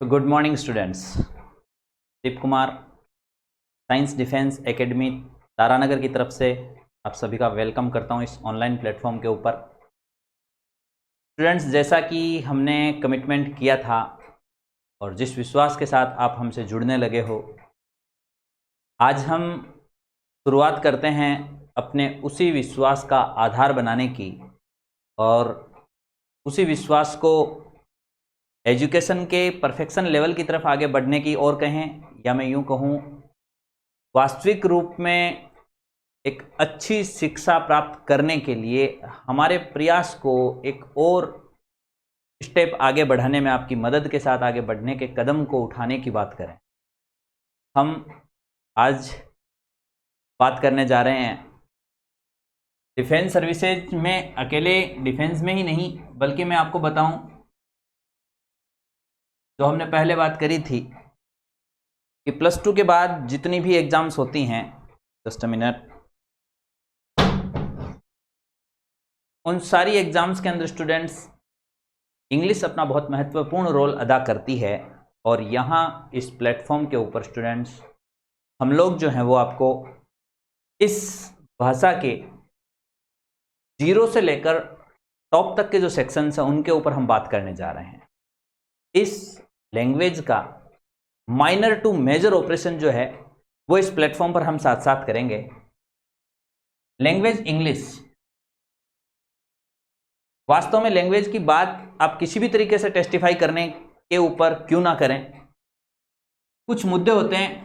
तो good morning students. Deep Kumar, Science Defence Academy Taranagar की तरफ से आप सभी का वेलकम करता हूं इस ऑनलाइन प्लेटफॉर्म के ऊपर। स्टूडेंट्स, जैसा कि हमने कमिटमेंट किया था और जिस विश्वास के साथ आप हमसे जुड़ने लगे हो, आज हम शुरुआत करते हैं अपने उसी विश्वास का आधार बनाने की और उसी विश्वास को एजुकेशन के परफेक्शन लेवल की तरफ आगे बढ़ने की, और कहें या मैं यूं कहूं वास्तविक रूप में एक अच्छी शिक्षा प्राप्त करने के लिए हमारे प्रयास को एक और स्टेप आगे बढ़ाने में, आपकी मदद के साथ आगे बढ़ने के कदम को उठाने की बात करें। हम आज बात करने जा रहे हैं डिफेंस सर्विसेज में। अकेले डिफेंस में ही नहीं, बल्कि मैं आपको बताऊं, जो हमने पहले बात करी थी कि +2 के बाद जितनी भी एग्जाम्स होती हैं, जस्ट अ मिनट, उन सारी एग्जाम्स के अंदर स्टूडेंट्स इंग्लिश अपना बहुत महत्वपूर्ण रोल अदा करती है। और यहाँ इस प्लेटफॉर्म के ऊपर स्टूडेंट्स हम लोग जो हैं वो आपको इस भाषा के 0 से लेकर टॉप तक के जो सेक्शंस हैं उनके ऊपर हम बात करने जा रहे हैं। इस लैंग्वेज का माइनर टू मेजर ऑपरेशन जो है वो इस प्लेटफॉर्म पर हम साथ साथ करेंगे। लैंग्वेज इंग्लिश, वास्तव में लैंग्वेज की बात आप किसी भी तरीके से टेस्टिफाई करने के ऊपर क्यों ना करें, कुछ मुद्दे होते हैं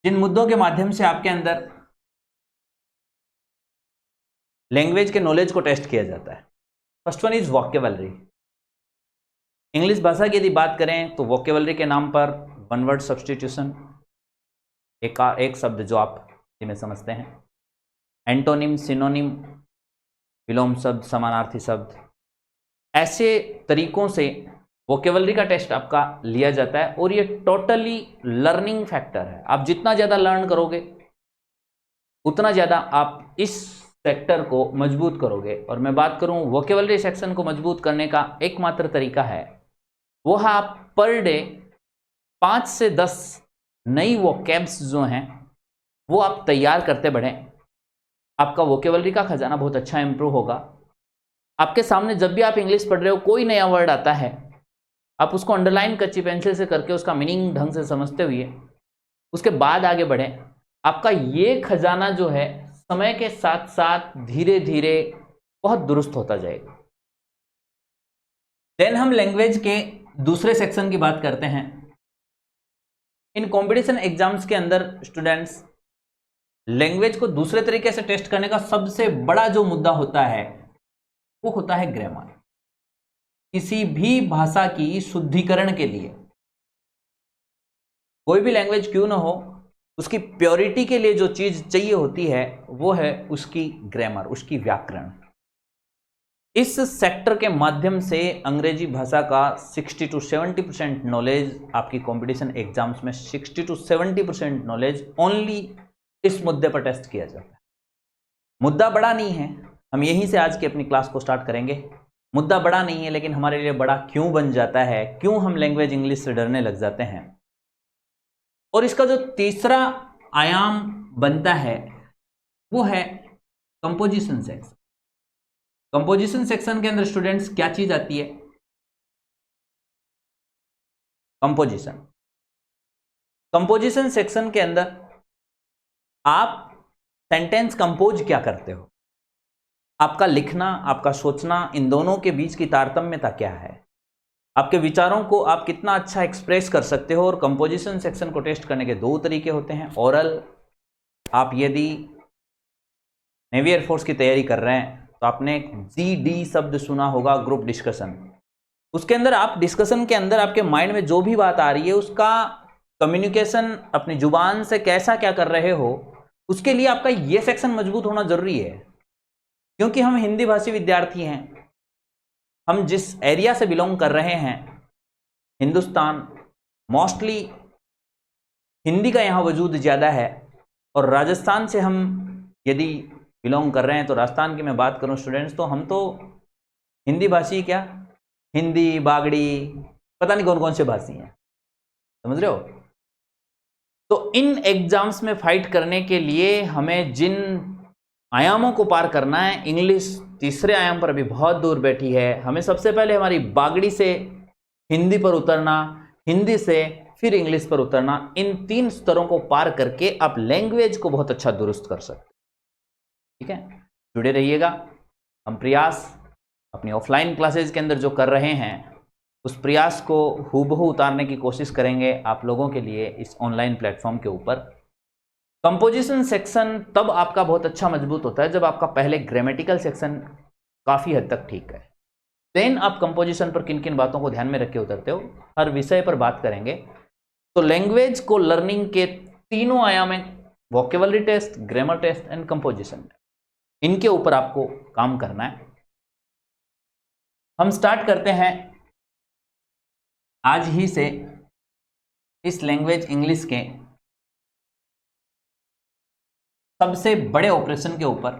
जिन मुद्दों के माध्यम से आपके अंदर लैंग्वेज के नॉलेज को टेस्ट किया जाता है। First one is vocabulary. English भाषा की यदि बात करें तो वोकेबलरी के नाम पर वन वर्ड सब्सटीट्यूशन, एक शब्द जो आप हिंदी में समझते हैं, एंटोनिम, सिनोनिम, विलोम शब्द, समानार्थी शब्द, ऐसे तरीकों से वोकेबलरी का टेस्ट आपका लिया जाता है। और ये टोटली लर्निंग फैक्टर है। आप जितना ज़्यादा लर्न करोगे उतना ज़्यादा आप इस सेक्टर को मजबूत करोगे। और मैं बात करूं वोकेबलरी सेक्शन को मजबूत करने का एकमात्र तरीका है वो है आप पर डे 5 से 10 नई वोकैब्स जो हैं वो आप तैयार करते बढ़ें। आपका वोकेबलरी का खजाना बहुत अच्छा इंप्रूव होगा। आपके सामने जब भी आप इंग्लिश पढ़ रहे हो, कोई नया वर्ड आता है, आप उसको अंडरलाइन कच्ची पेंसिल से करके उसका मीनिंग ढंग से समझते हुए उसके बाद आगे बढ़ें। आपका ये खजाना जो है समय के साथ साथ धीरे धीरे बहुत दुरुस्त होता जाएगा। देन हम लैंग्वेज के दूसरे सेक्शन की बात करते हैं। इन कंपटीशन एग्जाम्स के अंदर स्टूडेंट्स लैंग्वेज को दूसरे तरीके से टेस्ट करने का सबसे बड़ा जो मुद्दा होता है वो होता है ग्रामर। किसी भी भाषा की शुद्धिकरण के लिए, कोई भी लैंग्वेज क्यों ना हो, उसकी प्योरिटी के लिए जो चीज चाहिए होती है वो है उसकी ग्रामर, उसकी व्याकरण। इस सेक्टर के माध्यम से अंग्रेजी भाषा का 60 to 70% नॉलेज, आपकी कंपटीशन एग्जाम्स में 60 to 70% नॉलेज ओनली इस मुद्दे पर टेस्ट किया जाता है। मुद्दा बड़ा नहीं है, हम यहीं से आज की अपनी क्लास को स्टार्ट करेंगे। मुद्दा बड़ा नहीं है, लेकिन हमारे लिए बड़ा क्यों बन जाता है, क्यों हम लैंग्वेज इंग्लिश से डरने लग जाते हैं। और इसका जो तीसरा आयाम बनता है वो है कंपोजिशन सेक्शन। कंपोजिशन सेक्शन के अंदर स्टूडेंट्स क्या चीज आती है? कंपोजिशन। कंपोजिशन सेक्शन के अंदर आप सेंटेंस कंपोज क्या करते हो, आपका लिखना, आपका सोचना, इन दोनों के बीच की तारतम्यता क्या है, आपके विचारों को आप कितना अच्छा एक्सप्रेस कर सकते हो। और कंपोजिशन सेक्शन को टेस्ट करने के 2 तरीके होते हैं। ओरल, आप यदि नेवी एयरफोर्स की तैयारी कर रहे हैं तो आपने GD शब्द सुना होगा, ग्रुप डिस्कशन। उसके अंदर आप डिस्कशन के अंदर आपके माइंड में जो भी बात आ रही है उसका कम्युनिकेशन अपनी जुबान से कैसा क्या कर रहे हो, उसके लिए आपका ये सेक्शन मजबूत होना जरूरी है। क्योंकि हम हिंदी भाषी विद्यार्थी हैं, हम जिस एरिया से बिलोंग कर रहे हैं, हिंदुस्तान, मोस्टली हिंदी का यहाँ वजूद ज़्यादा है। और राजस्थान से हम यदि बिलोंग कर रहे हैं तो राजस्थान की मैं बात करूँ स्टूडेंट्स, तो हम तो हिंदी भाषी क्या, हिंदी, बागड़ी, पता नहीं कौन कौन से भाषी हैं, समझ रहे हो। तो इन एग्जाम्स में फाइट करने के लिए हमें जिन आयामों को पार करना है, इंग्लिश तीसरे आयाम पर अभी बहुत दूर बैठी है। हमें सबसे पहले हमारी बागड़ी से हिंदी पर उतरना, हिंदी से फिर इंग्लिश पर उतरना, इन 3 स्तरों को पार करके आप लैंग्वेज को बहुत अच्छा दुरुस्त कर सकते हैं। ठीक है, जुड़े रहिएगा। हम प्रयास अपनी ऑफलाइन क्लासेज के अंदर जो कर रहे हैं उस प्रयास को हूबहू उतारने की कोशिश करेंगे आप लोगों के लिए इस ऑनलाइन प्लेटफॉर्म के ऊपर। कंपोजिशन सेक्शन तब आपका बहुत अच्छा मजबूत होता है जब आपका पहले ग्रामेटिकल सेक्शन काफ़ी हद तक ठीक है, देन आप कंपोजिशन पर किन किन बातों को ध्यान में रख के उतरते हो, हर विषय पर बात करेंगे। तो लैंग्वेज को लर्निंग के तीनों आयाम हैं, vocabulary test, grammar test and composition, इनके ऊपर आपको काम करना है। हम स्टार्ट करते हैं आज ही से इस लैंग्वेज इंग्लिश के सबसे बड़े ऑपरेशन के ऊपर,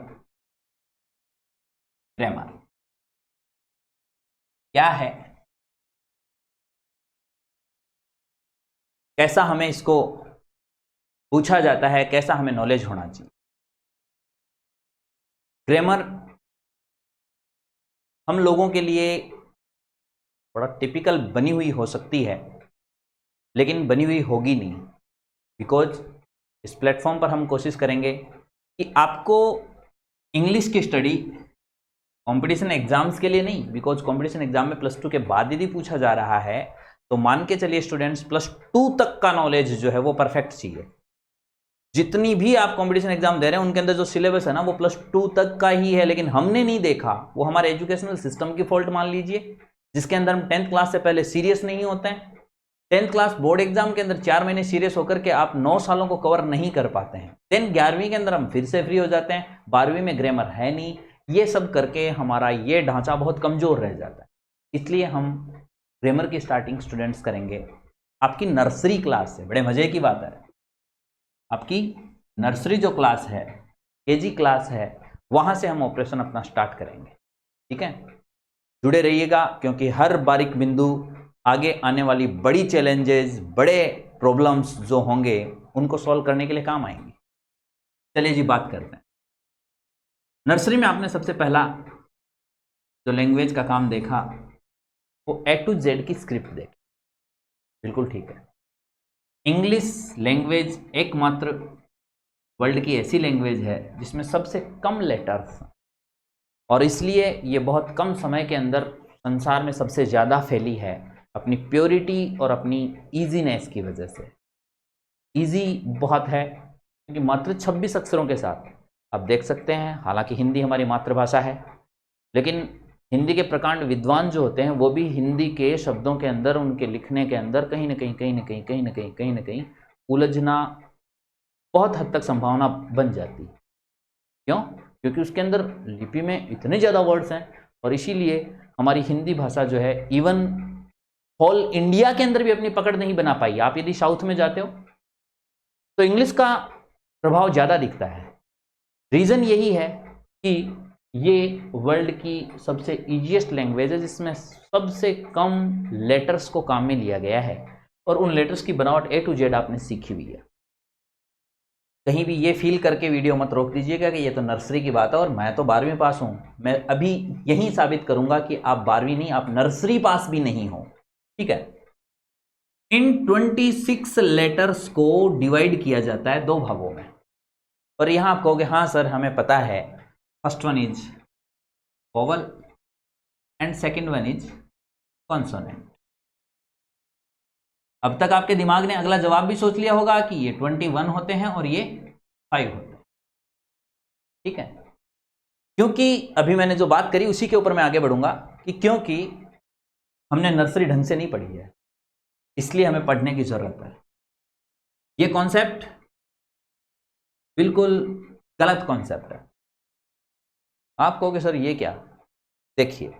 ग्रामर क्या है, कैसा हमें इसको पूछा जाता है, कैसा हमें नॉलेज होना चाहिए। ग्रामर हम लोगों के लिए बड़ा टिपिकल बनी हुई हो सकती है, लेकिन बनी हुई होगी नहीं, बिकॉज इस प्लेटफॉर्म पर हम कोशिश करेंगे कि आपको इंग्लिश की स्टडी कंपटीशन एग्जाम्स के लिए नहीं, बिकॉज कंपटीशन एग्जाम में +2 के बाद यदि पूछा जा रहा है तो मान के चलिए स्टूडेंट्स +2 तक का नॉलेज जो है वो परफेक्ट चाहिए। जितनी भी आप कंपटीशन एग्जाम दे रहे हैं उनके अंदर जो सिलेबस है ना वो +2 तक का ही है, लेकिन हमने नहीं देखा, वो हमारे एजुकेशनल सिस्टम की फॉल्ट मान लीजिए, जिसके अंदर हम 10th क्लास से पहले सीरियस नहीं होते हैं। 10th क्लास बोर्ड एग्जाम के अंदर 4 महीने सीरियस होकर के आप 9 सालों को कवर नहीं कर पाते हैं। देन 11वीं के अंदर हम फिर से फ्री हो जाते हैं, 12वीं में ग्रामर है नहीं, ये सब करके हमारा ये ढांचा बहुत कमजोर रह जाता है। इसलिए हम ग्रामर की स्टार्टिंग स्टूडेंट्स करेंगे आपकी नर्सरी क्लास से। बड़े मजे की बात है, आपकी नर्सरी जो क्लास है, केजी क्लास है, वहां से हम ऑपरेशन अपना स्टार्ट करेंगे। ठीक है, जुड़े रहिएगा, क्योंकि हर बारीक बिंदु आगे आने वाली बड़ी चैलेंजेस, बड़े प्रॉब्लम्स जो होंगे उनको सॉल्व करने के लिए काम आएंगे। चलिए जी बात करते हैं। नर्सरी में आपने सबसे पहला जो लैंग्वेज का काम देखा वो A to Z की स्क्रिप्ट देखी, बिल्कुल ठीक है। इंग्लिश लैंग्वेज एकमात्र वर्ल्ड की ऐसी लैंग्वेज है जिसमें सबसे कम लेटर्स, और इसलिए ये बहुत कम समय के अंदर संसार में सबसे ज़्यादा फैली है, अपनी प्योरिटी और अपनी ईजीनेस की वजह से। ईजी बहुत है क्योंकि मात्र 26 अक्षरों के साथ आप देख सकते हैं, हालांकि हिंदी हमारी मातृभाषा है, लेकिन हिंदी के प्रकांड विद्वान जो होते हैं वो भी हिंदी के शब्दों के अंदर, उनके लिखने के अंदर कहीं ना कहीं उलझना बहुत हद तक संभावना बन जाती है। क्यों? क्योंकि उसके अंदर लिपि में इतने ज़्यादा वर्ड्स हैं, और इसीलिए हमारी हिंदी भाषा जो है इवन होल इंडिया के अंदर भी अपनी पकड़ नहीं बना पाई। आप यदि साउथ में जाते हो तो इंग्लिश का प्रभाव ज़्यादा दिखता है। रीज़न यही है कि ये वर्ल्ड की सबसे ईजीएस्ट लैंग्वेज है जिसमें सबसे कम लेटर्स को काम में लिया गया है, और उन लेटर्स की बनावट A to Z आपने सीखी हुई है। कहीं भी ये फील करके वीडियो मत रोक दीजिएगा कि ये तो नर्सरी की बात है और मैं तो 12वीं पास हूँ। मैं अभी यही साबित करूंगा कि आप 12वीं नहीं, आप नर्सरी पास भी नहीं हो। ठीक है, इन 26 लेटर्स को डिवाइड किया जाता है 2 भागों में, और यहां आप कहोगे हाँ सर हमें पता है, first one is vowel and second one is consonant. अब तक आपके दिमाग ने अगला जवाब भी सोच लिया होगा कि ये 21 होते हैं और ये 5 होते हैं। ठीक है, क्योंकि अभी मैंने जो बात करी उसी के ऊपर मैं आगे बढ़ूंगा कि क्योंकि हमने नर्सरी ढंग से नहीं पढ़ी है, इसलिए हमें पढ़ने की जरूरत है। ये कॉन्सेप्ट बिल्कुल गलत कॉन्सेप्ट है। आप कहोगे सर ये क्या? देखिए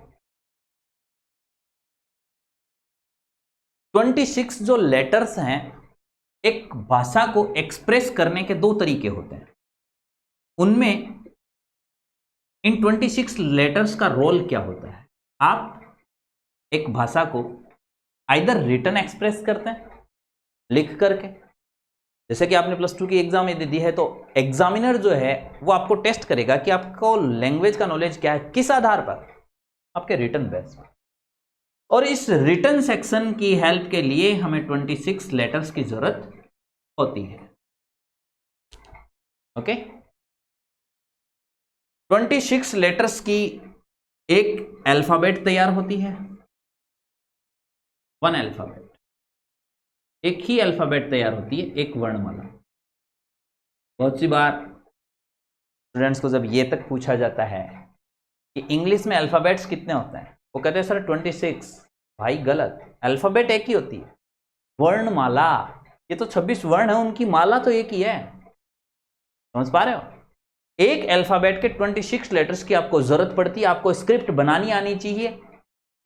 26 जो लेटर्स हैं, एक भाषा को एक्सप्रेस करने के 2 तरीके होते हैं। उनमें इन 26 लेटर्स का रोल क्या होता है आप एक भाषा को आइदर रिटन एक्सप्रेस करते हैं लिख करके, जैसे कि आपने प्लस 2 की एग्जाम यदि दी है तो एग्जामिनर जो है वो आपको टेस्ट करेगा कि आपको लैंग्वेज का नॉलेज क्या है, किस आधार पर, आपके रिटन बेस पर। और इस रिटन सेक्शन की हेल्प के लिए हमें 26 लेटर्स की जरूरत होती है। ओके, 26 लेटर्स की एक अल्फाबेट तैयार होती है, वन अल्फाबेट, एक ही अल्फाबेट तैयार होती है, एक वर्णमाला। बहुत सी बार स्टूडेंट्स को जब ये तक पूछा जाता है कि इंग्लिश में अल्फाबेट्स कितने होते हैं, वो कहते हैं सर 26। भाई गलत, अल्फाबेट एक ही होती है, वर्णमाला ये तो 26 वर्ण है, उनकी माला तो एक ही है। समझ पा रहे हो? एक अल्फाबेट के 26 लेटर्स की आपको जरूरत पड़ती है। आपको स्क्रिप्ट बनानी आनी चाहिए।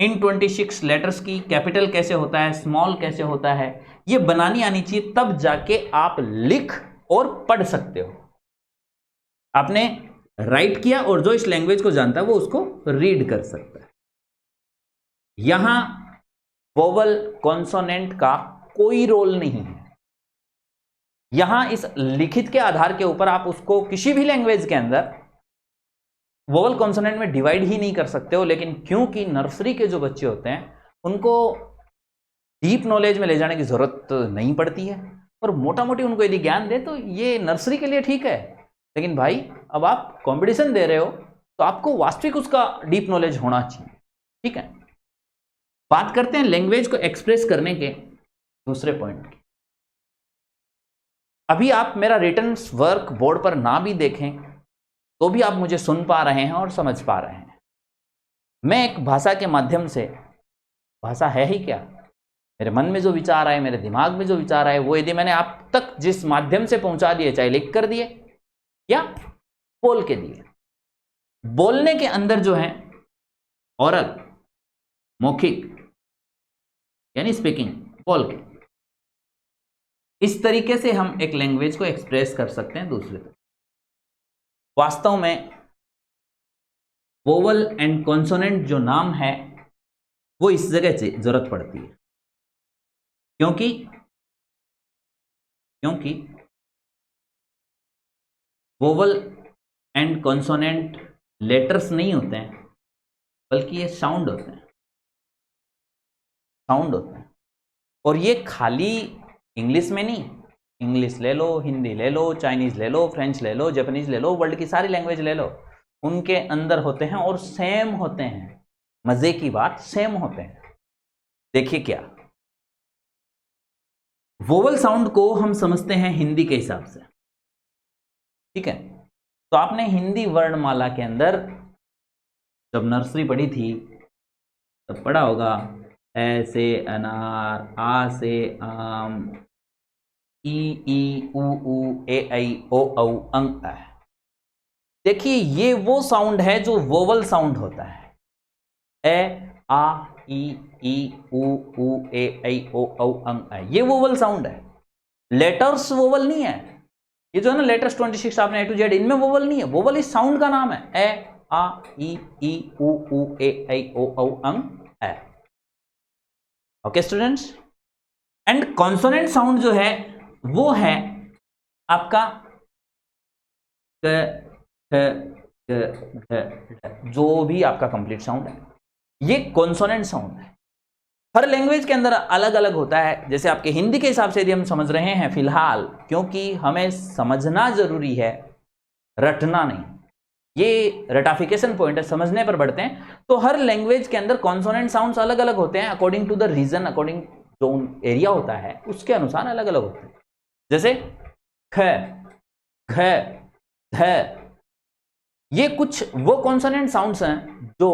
इन 26 लेटर्स की कैपिटल कैसे होता है, स्मॉल कैसे होता है, ये बनानी आनी चाहिए, तब जाके आप लिख और पढ़ सकते हो। आपने राइट किया और जो इस लैंग्वेज को जानता है वो उसको रीड कर सकता है। यहां वोवल कॉन्सोनेंट का कोई रोल नहीं है। यहां इस लिखित के आधार के ऊपर आप उसको किसी भी लैंग्वेज के अंदर वोवल कॉन्सोनेंट में डिवाइड ही नहीं कर सकते हो। लेकिन क्योंकि नर्सरी के जो बच्चे होते हैं उनको डीप नॉलेज में ले जाने की जरूरत नहीं पड़ती है, और मोटा मोटी उनको यदि ज्ञान दे तो ये नर्सरी के लिए ठीक है। लेकिन भाई अब आप कंपटीशन दे रहे हो तो आपको वास्तविक उसका डीप नॉलेज होना चाहिए। ठीक है, बात करते हैं लैंग्वेज को एक्सप्रेस करने के दूसरे पॉइंट की। अभी आप मेरा रिटन वर्क बोर्ड पर ना भी देखें तो भी आप मुझे सुन पा रहे हैं और समझ पा रहे हैं। मैं एक भाषा के माध्यम से, भाषा है ही क्या, मेरे मन में जो विचार आए, मेरे दिमाग में जो विचार आए, वो यदि मैंने आप तक जिस माध्यम से पहुंचा दिए, चाहे लिख कर दिए या बोल के दिए। बोलने के अंदर जो है ओरल, मौखिक यानी स्पीकिंग, बोल के, इस तरीके से हम एक लैंग्वेज को एक्सप्रेस कर सकते हैं दूसरे तक। वास्तव में वोवल एंड कॉन्सोनेंट जो नाम है वो इस जगह से जरूरत पड़ती है, क्योंकि वोवल एंड कॉन्सोनेंट लेटर्स नहीं होते हैं, बल्कि ये साउंड होते हैं, साउंड होते हैं। और ये खाली इंग्लिश में नहीं, इंग्लिश ले लो, हिंदी ले लो, चाइनीज ले लो, फ्रेंच ले लो, जापानीज ले लो, वर्ल्ड की सारी लैंग्वेज ले लो, उनके अंदर होते हैं और सेम होते हैं। मजे की बात, सेम होते हैं। देखिए क्या, वोवल साउंड को हम समझते हैं हिंदी के हिसाब से, ठीक है। तो आपने हिंदी वर्णमाला के अंदर जब नर्सरी पढ़ी थी तब पढ़ा होगा, ए से अनार, आ से आम, ई उ ए ऐ ओ औ अंग अ। देखिए ये वो साउंड है जो वोवल साउंड होता है। ए आ ई उ ए ऐ ओ औ अंग अ, ये वोवल साउंड है। लेटर्स वोवल नहीं है। ये जो है ना लेटर्स 26 आपने A to Z, इनमें वोवल नहीं है। वोवल इस साउंड का नाम है। ए आ ई उ ए ऐ ओ औ अंग अ। Okay students, and consonant sound जो है वो है आपका क, जो भी आपका कंप्लीट साउंड है, ये कॉन्सोनेंट साउंड है। हर लैंग्वेज के अंदर अलग अलग होता है। जैसे आपके हिंदी के हिसाब से यदि हम समझ रहे हैं फिलहाल, क्योंकि हमें समझना जरूरी है, रटना नहीं। ये रटाफिकेशन पॉइंट है, समझने पर बढ़ते हैं। तो हर लैंग्वेज के अंदर कॉन्सोनेंट साउंड्स अलग अलग होते हैं, according to the region, according जो एरिया होता है उसके अनुसार अलग अलग होते हैं। जैसे ख, घ, ध, ये कुछ वो कॉन्सोनेंट साउंड्स हैं जो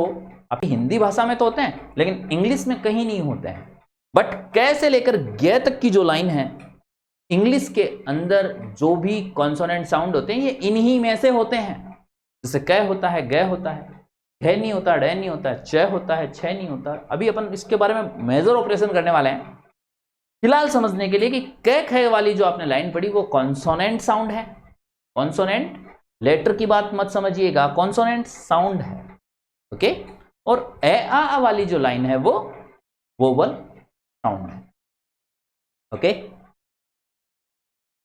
आपकी हिंदी भाषा में तो होते हैं लेकिन इंग्लिश में कहीं नहीं होते हैं। बट क से लेकर ग तक की जो लाइन है, इंग्लिश के अंदर जो भी कॉन्सोनेंट साउंड होते हैं ये इन्हीं में से होते हैं। जैसे क होता है, ग होता है, घ नहीं होता, ड नहीं होता, च होता है, छ नहीं होता। अभी अपन इसके बारे में मेजर ऑपरेशन करने वाले हैं। फिलहाल समझने के लिए कि क ख वाली जो आपने लाइन पढ़ी वो कॉन्सोनेंट साउंड है। कॉन्सोनेंट लेटर की बात मत समझिएगा, कॉन्सोनेंट साउंड है। ओके, और ए आ वाली जो लाइन है वो वोवल साउंड है। ओके,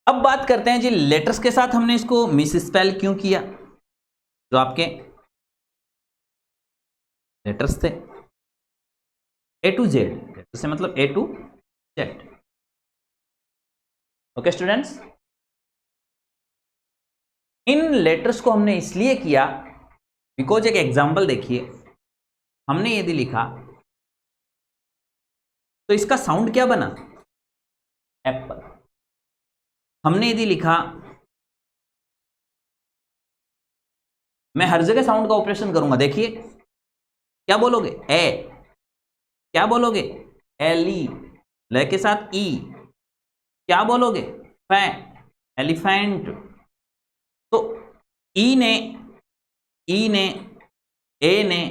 अब बात करते हैं जी लेटर्स के साथ हमने इसको मिस स्पेल क्यों किया। जो आपके लेटर्स थे ए टू जेड, से मतलब A to Z. Okay students, इन लेटर्स को हमने इसलिए किया बिकॉज एक एग्जांपल देखिए, हमने यदि लिखा तो इसका साउंड क्या बना, एप्पल। हमने यदि लिखा, मैं हर जगह साउंड का ऑपरेशन करूंगा, देखिए क्या बोलोगे, ए, क्या बोलोगे, एल ई, ल के साथ ई, क्या बोलोगे, फै, एलिफेंट। तो ई ने ए ने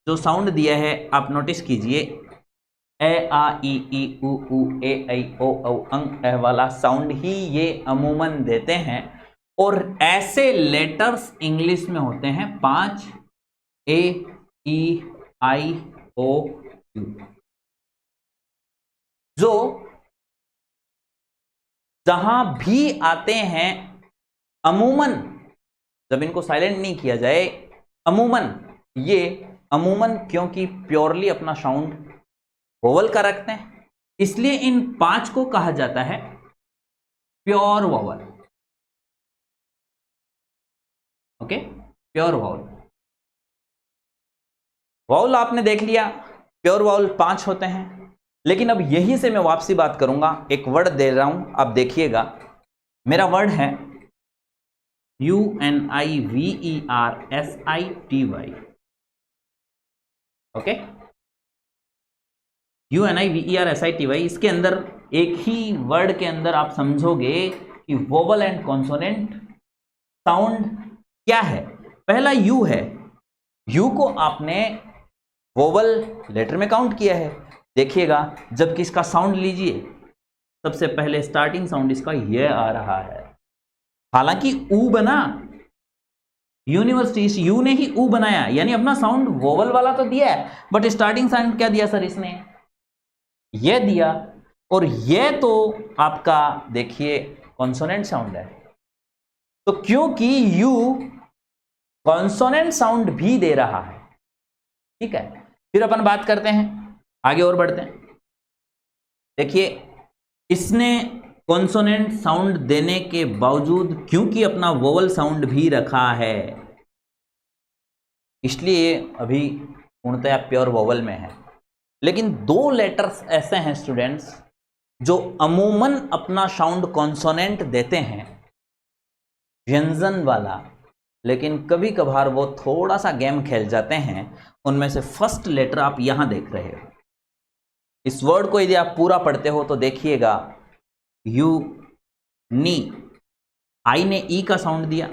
जो साउंड दिया है आप नोटिस कीजिए, ए आ ई उ ए ऐ ओ औ अंग ए वाला साउंड ही ये अमूमन देते हैं। और ऐसे लेटर्स इंग्लिश में होते हैं 5, ए ई आई ओ यू, जो जहां भी आते हैं अमूमन, जब इनको साइलेंट नहीं किया जाए, अमूमन, ये अमूमन क्योंकि प्योरली अपना साउंड वोवल का रखते हैं, इसलिए इन 5 को कहा जाता है pure vowel. Okay, pure vowel. Vowel आपने देख लिया, प्योर वाउल 5 होते हैं। लेकिन अब यहीं से मैं वापसी बात करूंगा, एक वर्ड दे रहा हूं, आप देखिएगा, मेरा वर्ड है UNIVERSITY। Okay, UNIVERSITY। इसके अंदर एक ही वर्ड के अंदर आप समझोगे कि वोवल एंड कॉन्सोनेंट साउंड क्या है। पहला यू है, यू को आपने वोवल लेटर में काउंट किया है। देखिएगा, जबकि इसका साउंड लीजिए, सबसे पहले स्टार्टिंग साउंड इसका ये आ रहा है। हालांकि ऊ बना, यूनिवर्सिटी, इस यू ने ही ऊ बनाया, यानी अपना साउंड वोवल वाला तो दिया है, बट स्टार्टिंग साउंड क्या दिया सर इसने, ये दिया। और ये तो आपका देखिए कॉन्सोनेंट साउंड है। तो क्योंकि यू कॉन्सोनेंट साउंड भी दे रहा है, ठीक है, फिर अपन बात करते हैं, आगे और बढ़ते हैं। देखिए, इसने कॉन्सोनेंट साउंड देने के बावजूद क्योंकि अपना वोवल साउंड भी रखा है, इसलिए अभी पूर्णतया प्योर वोवल में है। लेकिन 2 लेटर्स ऐसे हैं स्टूडेंट्स जो अमूमन अपना साउंड कॉन्सोनेंट देते हैं, व्यंजन वाला, लेकिन कभी कभार वो थोड़ा सा गेम खेल जाते हैं। उनमें से फर्स्ट लेटर आप यहां देख रहे हो। इस वर्ड को यदि आप पूरा पढ़ते हो तो देखिएगा, यू नी, आई ने ई का साउंड दिया,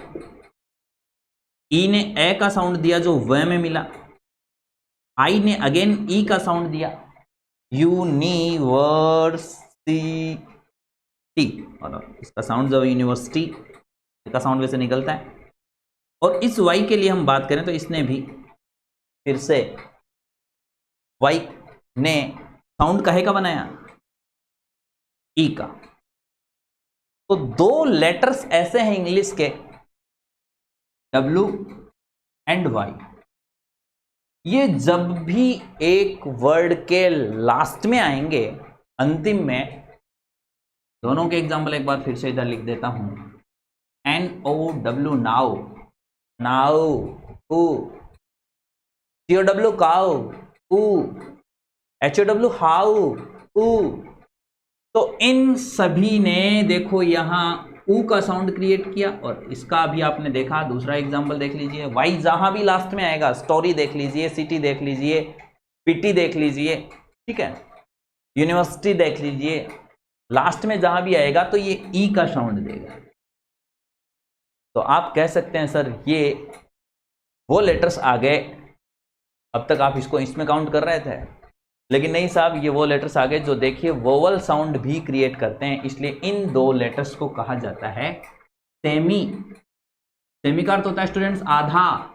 ई ने ए का साउंड दिया जो व में मिला, आई ने अगेन ई का साउंड दिया, यूनिवर्सिटी, और इसका साउंड जो यूनिवर्सिटी का साउंड वैसे निकलता है। और इस वाई के लिए हम बात करें तो इसने भी फिर से वाई ने साउंड काहे का बनाया, ई का। तो 2 लेटर्स ऐसे हैं इंग्लिश के, डब्ल्यू एंड वाई। ये जब भी एक वर्ड के लास्ट में आएंगे, अंतिम में, दोनों के एग्जाम्पल एक बार फिर से इधर लिख देता हूं, NOW now, now, COW cow, HOW how, तो इन सभी ने देखो यहां ऊ का साउंड क्रिएट किया। और इसका भी आपने देखा, दूसरा एग्जांपल देख लीजिए, वाई जहां भी लास्ट में आएगा, स्टोरी देख लीजिए, सिटी देख लीजिए, पीटी देख लीजिए, ठीक है, यूनिवर्सिटी देख लीजिए, लास्ट में जहां भी आएगा तो ये ई का साउंड देगा। तो आप कह सकते हैं सर ये वो लेटर्स आ गए, अब तक आप इसको इसमें काउंट कर रहे थे, लेकिन नहीं साहब, ये वो लेटर्स आ गए जो देखिए वोवल साउंड भी क्रिएट करते हैं। इसलिए इन 2 लेटर्स को कहा जाता है सेमी। सेमी का अर्थ होता है स्टूडेंट्स आधा,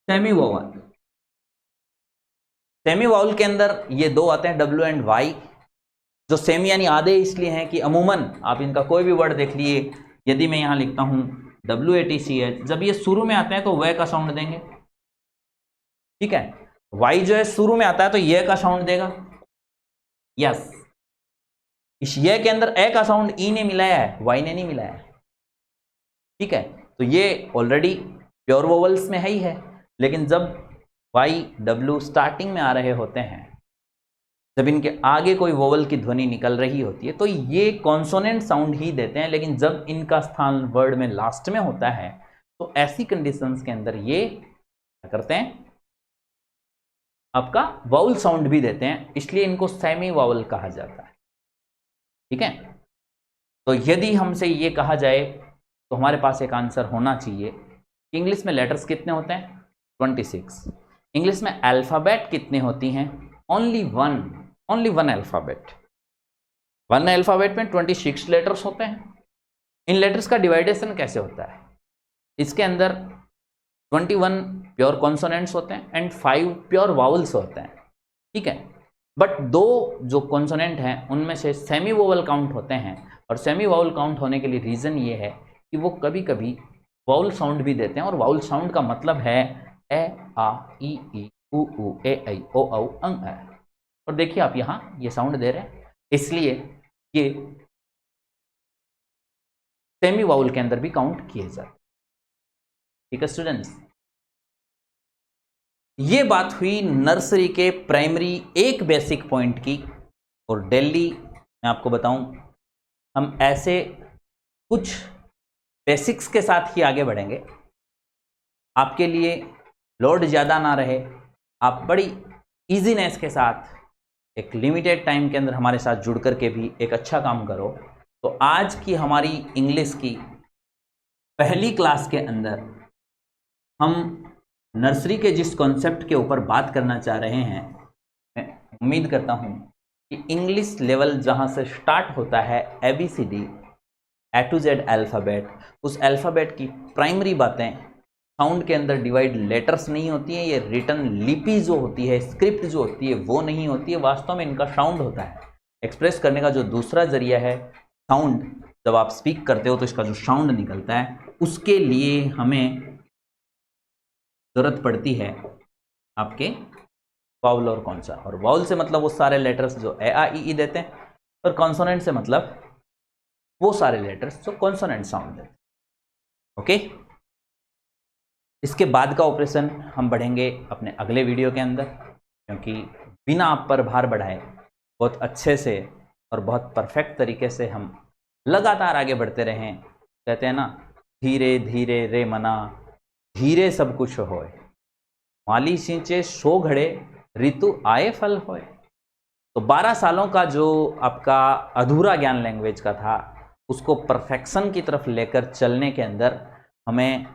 सेमी वोवल। सेमी वाउल के अंदर ये दो आते हैं W एंड Y, जो सेमी यानी आधे इसलिए हैं कि अमूमन आप इनका कोई भी वर्ड देख लिए, यदि मैं यहाँ लिखता हूँ WATCH, जब ये शुरू में आते हैं तो वे का साउंड देंगे, ठीक है। Y जो है शुरू में आता है तो ये का साउंड देगा, यस। इस ये के अंदर ए का साउंड ई ने मिलाया है, Y ने नहीं मिलाया है, ठीक है। तो ये ऑलरेडी प्योर वोवल्स में है ही है, लेकिन जब Y W स्टार्टिंग में आ रहे होते हैं, जब इनके आगे कोई वोवल की ध्वनि निकल रही होती है तो ये कॉन्सोनेंट साउंड ही देते हैं, लेकिन जब इनका स्थान वर्ड में लास्ट में होता है तो ऐसी कंडीशंस के अंदर ये क्या करते हैं, आपका वाउल साउंड भी देते हैं, इसलिए इनको सेमी वाउल कहा जाता है, ठीक है। तो यदि हमसे ये कहा जाए तो हमारे पास एक आंसर होना चाहिए कि इंग्लिश में लेटर्स कितने होते हैं, 26। इंग्लिश में अल्फ़ाबेट कितने होती हैं, only one alphabet. One alphabet में 26 लेटर्स होते हैं। इन लेटर्स का डिवाइडेशन कैसे होता है, इसके अंदर 21 प्योर कॉन्सोनेंट्स होते हैं एंड 5 प्योर वाउल्स होते हैं, ठीक है। बट दो जो कॉन्सोनेंट हैं उनमें से सेमी वोवल काउंट होते हैं, और सेमी वाउल काउंट होने के लिए रीज़न ये है कि वो कभी कभी वाउल साउंड भी देते हैं, और वाउल साउंड का मतलब है ए आ ई ई उ ऊ ए ऐ ओ औ अंग ऐ। और देखिए आप यहाँ ये साउंड दे रहे हैं, इसलिए ये सेमी वाउल के अंदर भी काउंट किए जाते हैं, ठीक है स्टूडेंट्स। ये बात हुई नर्सरी के प्राइमरी एक बेसिक पॉइंट की, और दिल्ली मैं आपको बताऊं हम ऐसे कुछ बेसिक्स के साथ ही आगे बढ़ेंगे, आपके लिए लोड ज़्यादा ना रहे, आप बड़ी इजीनेस के साथ एक लिमिटेड टाइम के अंदर हमारे साथ जुड़ करके भी एक अच्छा काम करो। तो आज की हमारी इंग्लिश की पहली क्लास के अंदर हम नर्सरी के जिस कॉन्सेप्ट के ऊपर बात करना चाह रहे हैं, मैं उम्मीद करता हूं कि इंग्लिश लेवल जहां से स्टार्ट होता है ABCD A to Z alphabet, उस अल्फ़ाबेट की प्राइमरी बातें, साउंड के अंदर डिवाइड लेटर्स नहीं होती है, ये रिटन लिपि जो होती है, स्क्रिप्ट जो होती है वो नहीं होती है, वास्तव में इनका साउंड होता है। एक्सप्रेस करने का जो दूसरा जरिया है साउंड, जब आप स्पीक करते हो तो इसका जो साउंड निकलता है, उसके लिए हमें ज़रूरत पड़ती है आपके वाउल और कौन सा, और वाउल से मतलब वो सारे लेटर्स जो ए आ ई ई देते हैं, और कॉन्सोनेंट से मतलब वो सारे लेटर्स जो कॉन्सोनेंट साउंड देते हैं, ओके। इसके बाद का ऑपरेशन हम बढ़ेंगे अपने अगले वीडियो के अंदर, क्योंकि बिना आप पर भार बढ़ाए बहुत अच्छे से और बहुत परफेक्ट तरीके से हम लगातार आगे बढ़ते रहें। कहते हैं ना, धीरे धीरे रे मना धीरे सब कुछ होए, माली सिंचे सो घड़े ऋतु आए फल होए। तो 12 सालों का जो आपका अधूरा ज्ञान लैंग्वेज का था, उसको परफेक्शन की तरफ लेकर चलने के अंदर हमें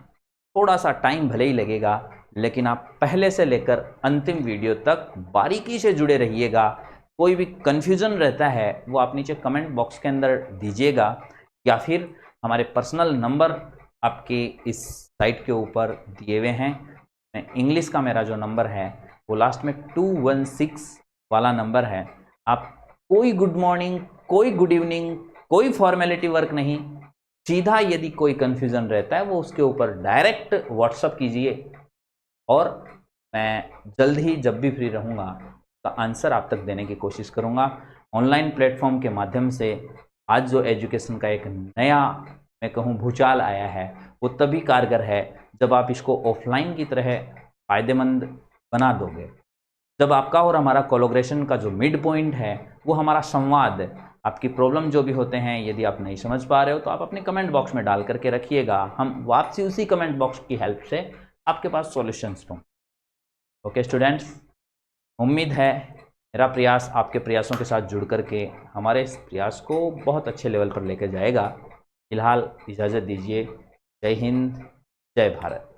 थोड़ा सा टाइम भले ही लगेगा, लेकिन आप पहले से लेकर अंतिम वीडियो तक बारीकी से जुड़े रहिएगा। कोई भी कन्फ्यूज़न रहता है वो आप नीचे कमेंट बॉक्स के अंदर दीजिएगा, या फिर हमारे पर्सनल नंबर आपके इस साइट के ऊपर दिए हुए हैं। इंग्लिश का मेरा जो नंबर है वो लास्ट में 216 वाला नंबर है। आप कोई गुड मॉर्निंग, कोई गुड इवनिंग, कोई फॉर्मेलिटी वर्क नहीं, सीधा यदि कोई कन्फ्यूज़न रहता है वो उसके ऊपर डायरेक्ट व्हाट्सअप कीजिए, और मैं जल्द ही जब भी फ्री रहूँगा का आंसर आप तक देने की कोशिश करूँगा। ऑनलाइन प्लेटफॉर्म के माध्यम से आज जो एजुकेशन का एक नया मैं कहूँ भूचाल आया है, वो तभी कारगर है जब आप इसको ऑफलाइन की तरह फ़ायदेमंद बना दोगे। जब आपका और हमारा कोलैबोरेशन का जो मिड पॉइंट है वो हमारा संवाद, आपकी प्रॉब्लम जो भी होते हैं यदि आप नहीं समझ पा रहे हो तो आप अपने कमेंट बॉक्स में डाल करके रखिएगा, हम वापसी उसी कमेंट बॉक्स की हेल्प से आपके पास सॉल्यूशंस दूँ। ओके स्टूडेंट्स, उम्मीद है मेरा प्रयास आपके प्रयासों के साथ जुड़ करके हमारे इस प्रयास को बहुत अच्छे लेवल पर लेकर जाएगा। फिलहाल इजाज़त दीजिए। जय हिंद, जय भारत।